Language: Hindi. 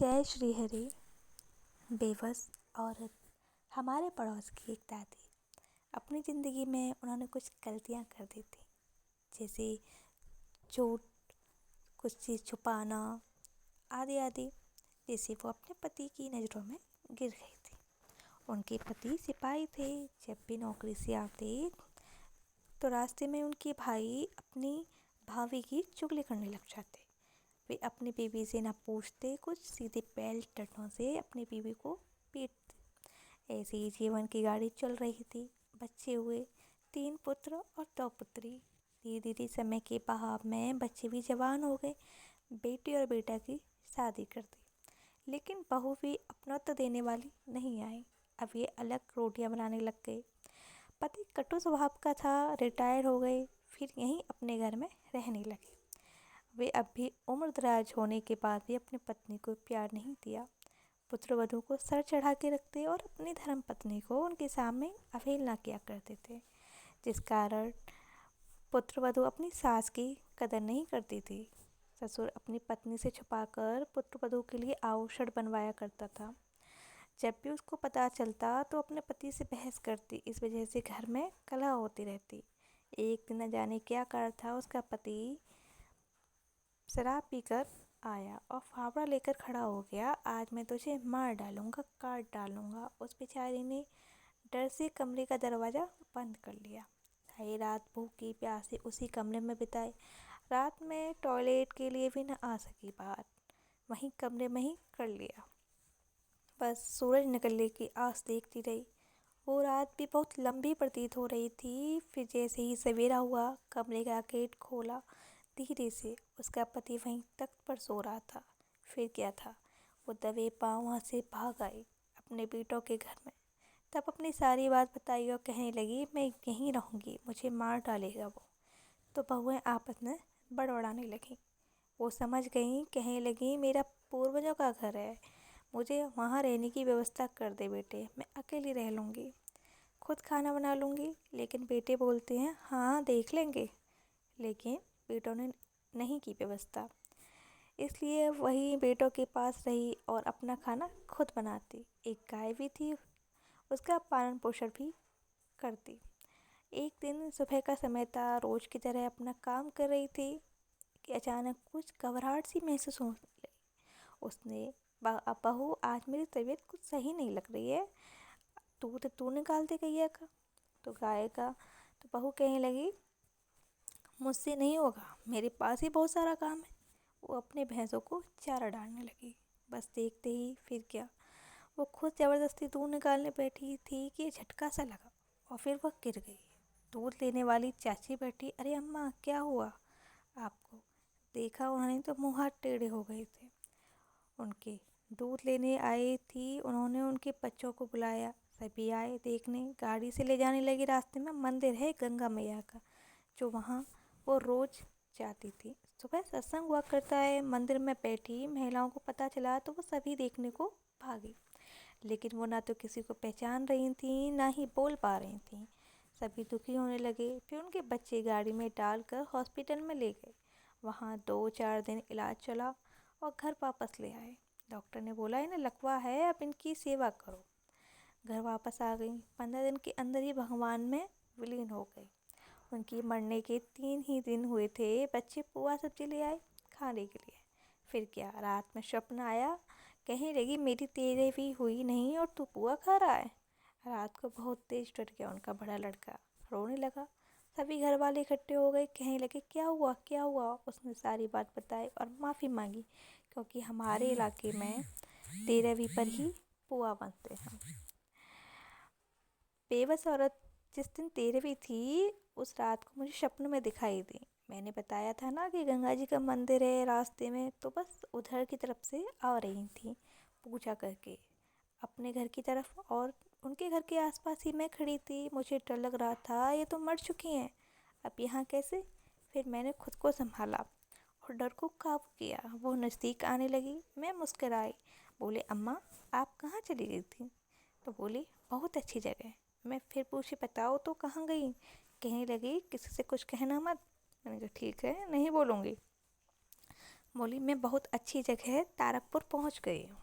जय श्री हरि। बेबस औरत। हमारे पड़ोस की एक दादी, अपनी ज़िंदगी में उन्होंने कुछ गलतियां कर दी थी, जैसे झूठ, कुछ चीज़ छुपाना आदि आदि। जैसे वो अपने पति की नज़रों में गिर गई थी। उनके पति सिपाही थे। जब भी नौकरी से आते तो रास्ते में उनके भाई अपनी भाभी की चुगली करने लग जाते। वे अपनी बीवी से ना पूछते कुछ, सीधे बेल्ट टटों से अपनी बीवी को पीटते। ऐसे ही जीवन की गाड़ी चल रही थी। बच्चे हुए, 3 पुत्र और 2 पुत्री। धीरे धीरे समय के बहाव में बच्चे भी जवान हो गए। बेटी और बेटा की शादी कर दी, लेकिन बहू भी अपनत्व देने वाली नहीं आई। अब ये अलग रोटियां बनाने लग गए। पति कटु स्वभाव का था, रिटायर हो गए, फिर यहीं अपने घर में रहने लगे। वे अब भी उम्रदराज होने के बाद भी अपनी पत्नी को प्यार नहीं दिया। पुत्र वधू को सर चढ़ा के रखते और अपनी धर्म पत्नी को उनके सामने अवहेलना किया करते थे, जिस कारण पुत्र वधू अपनी सास की कदर नहीं करती थी। ससुर अपनी पत्नी से छुपाकर पुत्र वधू के लिए आभूषण बनवाया करता था। जब भी उसको पता चलता तो अपने पति से बहस करती। इस वजह से घर में कलह होती रहती। एक दिन न जाने क्या कारण था, उसका पति शराब पीकर आया और फावड़ा लेकर खड़ा हो गया। आज मैं तुझे मार डालूंगा, काट डालूंगा। उस बेचारी ने डर से कमरे का दरवाज़ा बंद कर लिया। सारी रात भूखी प्यासी उसी कमरे में बिताई। रात में टॉयलेट के लिए भी न आ सकी बाहर, वहीं कमरे में ही कर लिया। बस सूरज निकलने की आस देखती रही। वो रात भी बहुत लंबी प्रतीत हो रही थी। फिर जैसे ही सवेरा हुआ, कमरे का गेट खोला। धीरे से उसका पति वहीं तख्त पर सो रहा था। फिर क्या था, वो दबे पाँव वहाँ से भाग आई अपने बेटों के घर में। तब अपनी सारी बात बताई और कहने लगी, मैं यहीं रहूँगी, मुझे मार डालेगा वो। तो बहुएं आपस में बड़बड़ाने लगीं। वो समझ गईं, कहने लगी, मेरा पूर्वजों का घर है, मुझे वहाँ रहने की व्यवस्था कर दे बेटे, मैं अकेली रह लूँगी, खुद खाना बना लूँगी। लेकिन बेटे बोलते हैं, हाँ देख लेंगे। लेकिन बेटों ने नहीं की व्यवस्था, इसलिए वही बेटों के पास रही और अपना खाना खुद बनाती। एक गाय भी थी, उसका पालन पोषण भी करती। एक दिन सुबह का समय था, रोज की तरह अपना काम कर रही थी कि अचानक कुछ घबराहट सी महसूस होने लगी। उसने, बहू आज मेरी तबीयत कुछ सही नहीं लग रही है, दूध तू निकाल दे गैया का। तो गाय का तो बहू कहने लगी, मुझसे नहीं होगा, मेरे पास ही बहुत सारा काम है। वो अपने भैंसों को चारा डालने लगी। बस देखते ही फिर क्या, वो खुद ज़बरदस्ती दूध निकालने बैठी थी कि झटका सा लगा और फिर वह गिर गई। दूध लेने वाली चाची बैठी, अरे अम्मा क्या हुआ आपको? देखा उन्होंने तो मुँह हाथ टेढ़े हो गए थे उनके। दूध लेने आई थी, उन्होंने उनके बच्चों को बुलाया, सभी आए देखने। गाड़ी से ले जाने लगी। रास्ते में मंदिर है गंगा मैया का, जो वहाँ वो रोज जाती थी। सुबह सत्संग हुआ करता है। मंदिर में बैठी महिलाओं को पता चला तो वो सभी देखने को भागी, लेकिन वो ना तो किसी को पहचान रही थी, ना ही बोल पा रही थी। सभी दुखी होने लगे। फिर उनके बच्चे गाड़ी में डालकर हॉस्पिटल में ले गए। वहाँ 2-4 दिन इलाज चला और घर वापस ले आए। डॉक्टर ने बोला, इन्हें लकवा है, अब इनकी सेवा करो। घर वापस आ गई। 15 दिन के अंदर ही भगवान में विलीन हो गई। उनकी मरने के 3 ही दिन हुए थे। बच्चे पुआ सब्जी ले आए खाने के लिए। फिर क्या, रात में स्वप्न आया, कहने लगी, मेरी तेरे भी हुई नहीं और तू पुआ खा रहा है। रात को बहुत तेज डर गया उनका बड़ा लड़का, रोने लगा। सभी घर वाले इकट्ठे हो गए, कहने लगे, क्या हुआ क्या हुआ? उसने सारी बात बताई और माफ़ी मांगी, क्योंकि हमारे इलाके में 13वीं पर ही पुआ बनते हैं। बेबस औरत जिस दिन 13वीं थी, उस रात को मुझे स्वप्न में दिखाई दी। मैंने बताया था ना कि गंगा जी का मंदिर है रास्ते में, तो बस उधर की तरफ से आ रही थी पूजा करके अपने घर की तरफ, और उनके घर के आसपास ही मैं खड़ी थी। मुझे डर लग रहा था, ये तो मर चुकी हैं, अब यहाँ कैसे? फिर मैंने खुद को संभाला और डर को काबू किया। वो नज़दीक आने लगी। मैं मुस्कराई, बोले, अम्मा आप कहाँ चली गई थी? तो बोली, बहुत अच्छी जगह। मैं फिर पूछी, बताओ तो कहाँ गई? कहने लगी, किसी से कुछ कहना मत। मैंने कहा, ठीक है, नहीं बोलूँगी। बोली मैं बहुत अच्छी जगह तारकपुर पहुंच गई हूँ।